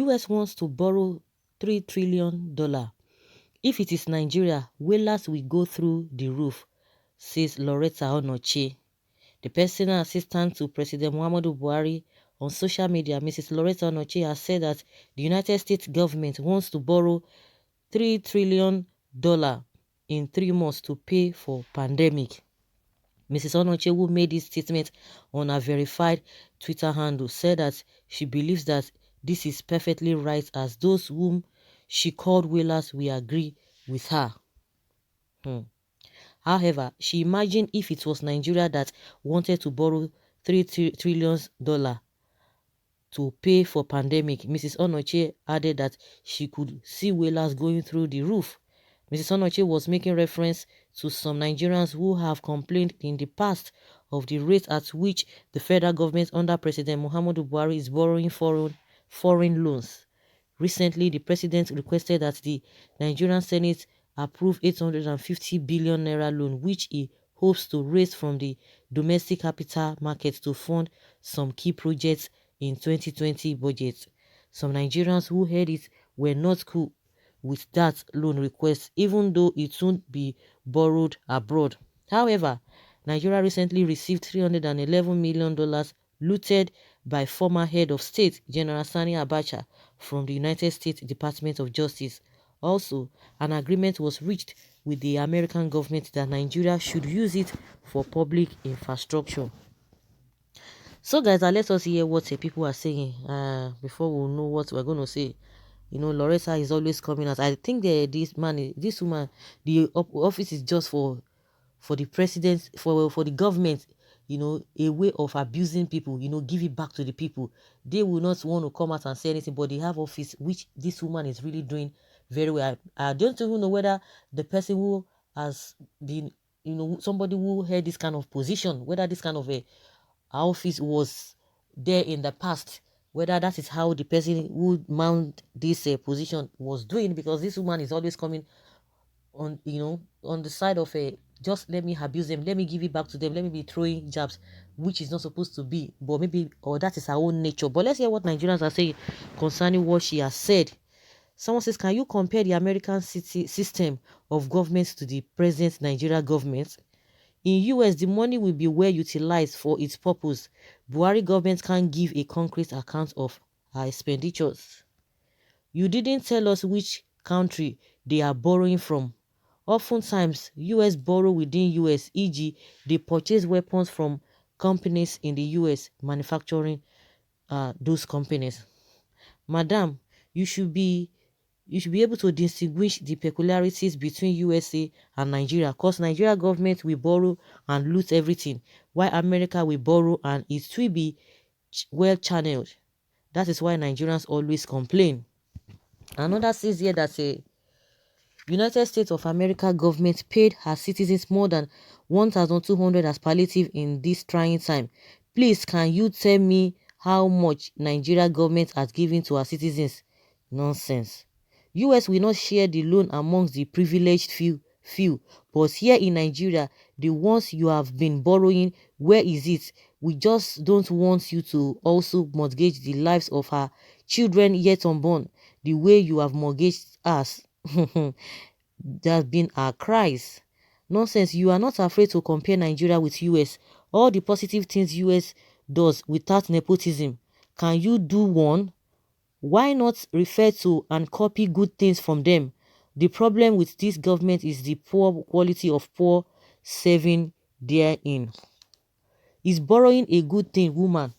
US wants to borrow $3 trillion. If it is Nigeria, whalers will go through the roof, says Loretta Onoche. The personal assistant to President Muhammadu Buhari on social media, Mrs. Loretta Onoche, has said that the United States government wants to borrow $3 trillion in 3 months to pay for pandemic. Mrs. Onoche, who made this statement on her verified Twitter handle, said that she believes that this is perfectly right, as those whom she called whalers will agree with her. However, she imagined if it was Nigeria that wanted to borrow $3 trillion to pay for pandemic. Mrs. Onoche added that she could see whalers going through the roof. Mrs. Onoche was making reference to some Nigerians who have complained in the past of the rate at which the federal government under President Muhammadu Buhari is borrowing foreign loans. Recently, the president requested that the Nigerian Senate approve 850 billion naira loan, which he hopes to raise from the domestic capital market to fund some key projects in 2020 budget. Some Nigerians who heard it were not cool with that loan request, even though it won't be borrowed abroad. However, Nigeria recently received $311 million looted by former head of state General Sani Abacha from the United States Department of Justice. Also, an agreement was reached with the American government that Nigeria should use it for public infrastructure. So guys, let us hear what people are saying before we know what we're going to say. You know, Loretta is always coming out. I think this woman, the office is just for the president, for the government, you know, a way of abusing people, you know, give it back to the people. They will not want to come out and say anything, but they have office, which this woman is really doing very well. I don't even know whether the person who has been, you know, somebody who held this kind of position, whether this kind of a office was there in the past, whether that is how the person who mount this position was doing, because this woman is always coming on, you know, on the side of a just let me abuse them, let me give it back to them, let me be throwing jabs, which is not supposed to be, but maybe, or that is her own nature. But let's hear what Nigerians are saying concerning what she has said. Someone says, can you compare the American system of governments to the present Nigeria government? In US, the money will be well utilized for its purpose. Buhari government can't give a concrete account of our expenditures. You didn't tell us which country they are borrowing from. Oftentimes, US borrow within US, e.g., they purchase weapons from companies in the US, manufacturing those companies. Madam, you should be able to distinguish the peculiarities between USA and Nigeria, because Nigeria government will borrow and loot everything, while America will borrow and it will be well channeled. That is why Nigerians always complain. Another says here that United States of America government paid her citizens more than 1,200 as palliative in this trying time. Please, can you tell me how much Nigeria government has given to our citizens? Nonsense. US will not share the loan amongst the privileged few, but here in Nigeria, the ones you have been borrowing, where is it? We just don't want you to also mortgage the lives of our children yet unborn the way you have mortgaged us. That's been our cries. Nonsense. You are not afraid to compare Nigeria with US. All the positive things US does without nepotism. Can you do one? Why not refer to and copy good things from them? The problem with this government is the poor quality of poor saving therein. Is borrowing a good thing, woman?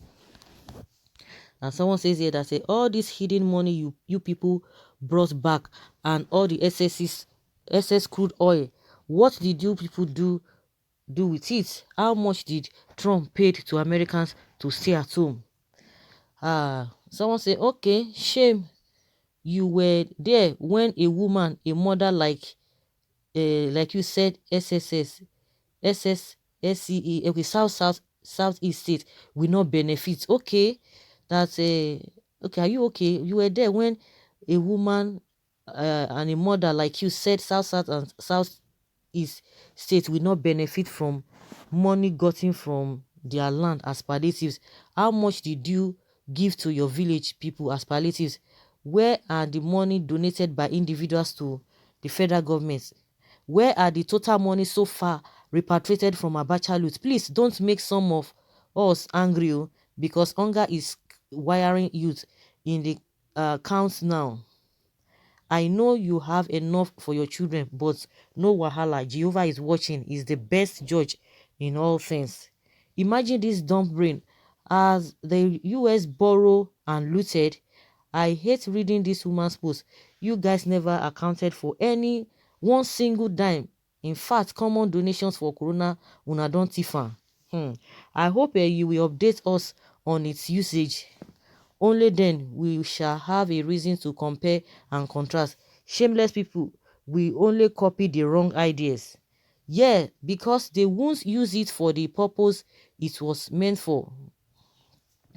And someone says here that all this hidden money you people brought back and all the excess crude oil, what did you people do with it? How much did Trump paid to Americans to stay at home? Someone say, okay, shame you were there when a woman, a mother like you said, SCE, okay, Southeast state will not benefit. Okay, that's okay. Are you okay? You were there when a woman and a mother like you said, South and Southeast state will not benefit from money gotten from their land as palliatives. How much did you give to your village people as palliatives? Where are the money donated by individuals to the federal government? Where are the total money so far repatriated from Abacha loot? Please don't make some of us angry because hunger is wiring youth in the counts now. I know you have enough for your children, but no wahala. Jehovah is watching. Is the best judge in all things. Imagine this dumb brain as the US borrow and looted. I hate reading this woman's post. You guys never accounted for any one single dime. In fact, common donations for Corona una don thief am. I hope you will update us on its usage. Only then we shall have a reason to compare and contrast. Shameless people will only copy the wrong ideas. Yeah, because they won't use it for the purpose it was meant for.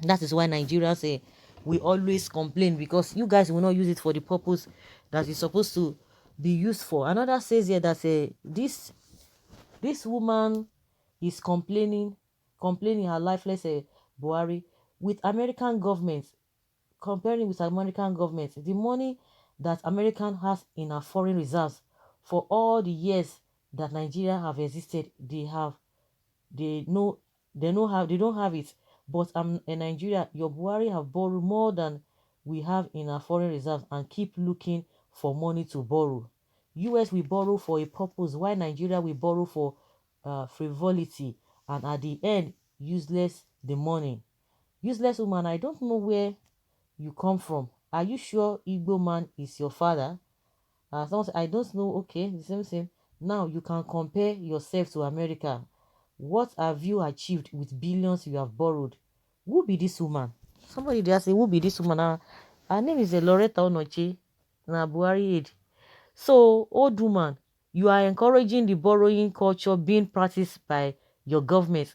That is why Nigerians we always complain because you guys will not use it for the purpose that it's supposed to be used for. Another says here that this woman is complaining her lifeless Buhari with American government, comparing with American government, the money that American has in our foreign reserves for all the years that Nigeria have existed, they know they don't have it. But in Nigeria, your Buhari have borrowed more than we have in our foreign reserves and keep looking for money to borrow. US will borrow for a purpose, while Nigeria will borrow for frivolity, and at the end, useless the money. Useless woman, I don't know where you come from. Are you sure Igbo man is your father? Someone said, I don't know. Okay, the same thing. Now you can compare yourself to America. What have you achieved with billions you have borrowed? Who be this woman? Somebody there say, who be this woman? Her name is Loretta Onoche. Na Buhari aide. So, old woman, you are encouraging the borrowing culture being practiced by your government.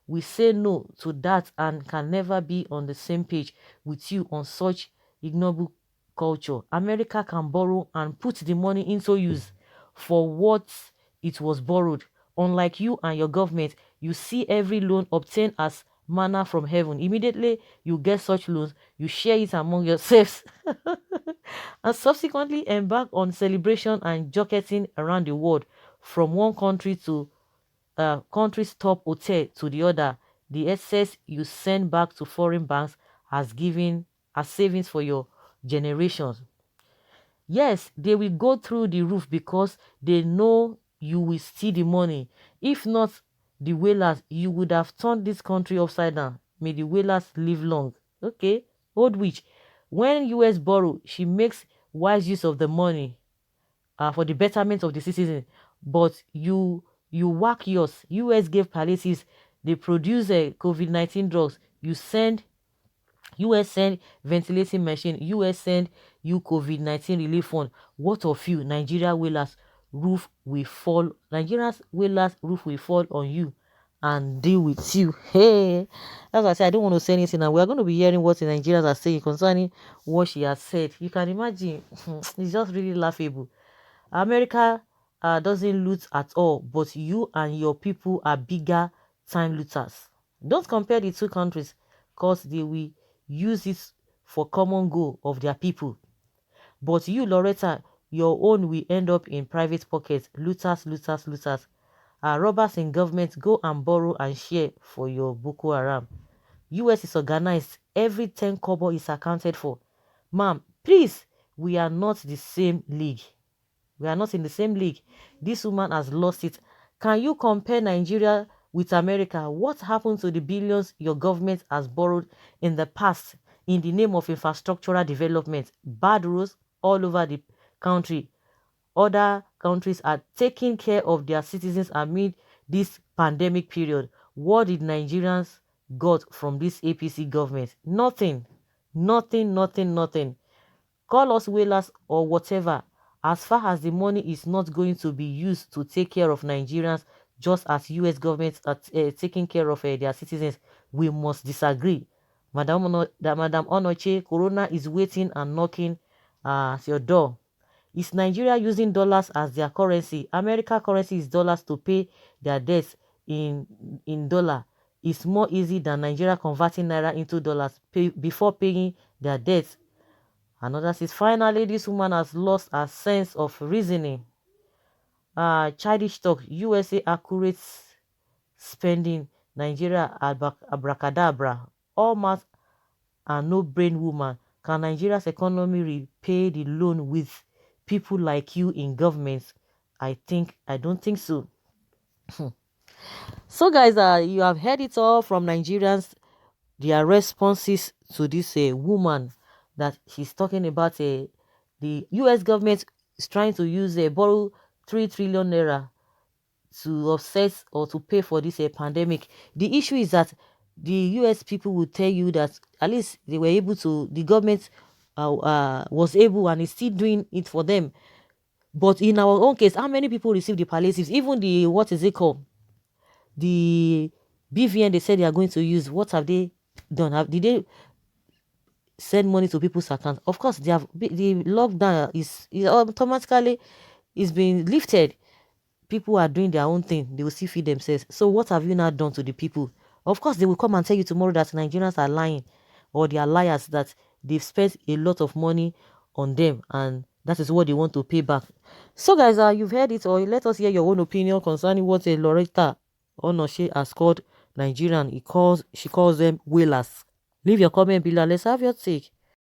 We say no to that and can never be on the same page with you on such ignoble culture. America can borrow and put the money into use for what it was borrowed. Unlike you and your government, you see every loan obtained as manna from heaven. Immediately you get such loans, you share it among yourselves and subsequently embark on celebration and jocketing around the world from one country to country's top hotel to the other. The excess you send back to foreign banks as giving as savings for your generations. Yes, they will go through the roof because they know you will steal the money. If not the whalers, you would have turned this country upside down. May the whalers live long. Okay, old witch. When US borrow, she makes wise use of the money for the betterment of the citizen. But you whack yours. US gave palliatives. They produce COVID-19 drugs. US send ventilating machine. US send you COVID-19 relief fund. What of you? Nigeria whalers roof will fall. Nigeria's whalers roof will fall on you and deal with you. Hey, as I said, I don't want to say anything, and we are going to be hearing what the Nigerians are saying concerning what she has said. You can imagine, it's just really laughable. America doesn't loot at all, but you and your people are bigger time looters. Don't compare the two countries because they will use it for common goal of their people. But you, Loretta, your own will end up in private pockets. Looters, looters, looters. Robbers in government go and borrow and share for your Boko Haram. US is organized. Every 10 kobo is accounted for. Ma'am, please, we are not the same league. We are not in the same league. This woman has lost it. Can you compare Nigeria with America? What happened to the billions your government has borrowed in the past in the name of infrastructural development? Bad roads all over the country. Other countries are taking care of their citizens amid this pandemic period. What did Nigerians got from this APC government? Nothing. Nothing, nothing, nothing. Call us whalers or whatever. As far as the money is not going to be used to take care of Nigerians, just as US governments are taking care of their citizens, we must disagree. Madam Onoche, Corona is waiting and knocking at your door. Is Nigeria using dollars as their currency? America currency is dollars to pay their debts in dollar. It's more easy than Nigeria converting naira into dollars before paying their debts. Another says, finally, this woman has lost her sense of reasoning. Childish talk, USA accurate spending, Nigeria abracadabra. All math and no brain woman. Can Nigeria's economy repay the loan with people like you in government? I don't think so. So guys, you have heard it all from Nigerians, their responses to this woman that she's talking about. The US government is trying to use borrow 3 trillion naira to offset or to pay for this pandemic. The issue is that the US people will tell you that at least they were able to, the government was able and is still doing it for them. But in our own case, how many people receive the palliatives? Even the, what is it called? The BVN they said they are going to use. What have they done? Did they send money to people's accounts? Of course, they have. The lockdown is automatically is being lifted. People are doing their own thing. They will still feed themselves. So what have you now done to the people? Of course, they will come and tell you tomorrow that Nigerians are lying, or they are liars, that they've spent a lot of money on them and that is what they want to pay back. So guys, you've heard it, or let us hear your own opinion concerning what a Loretta Onoshe has called Nigerian. She calls them whalers. Leave your comment below. Let's have your take.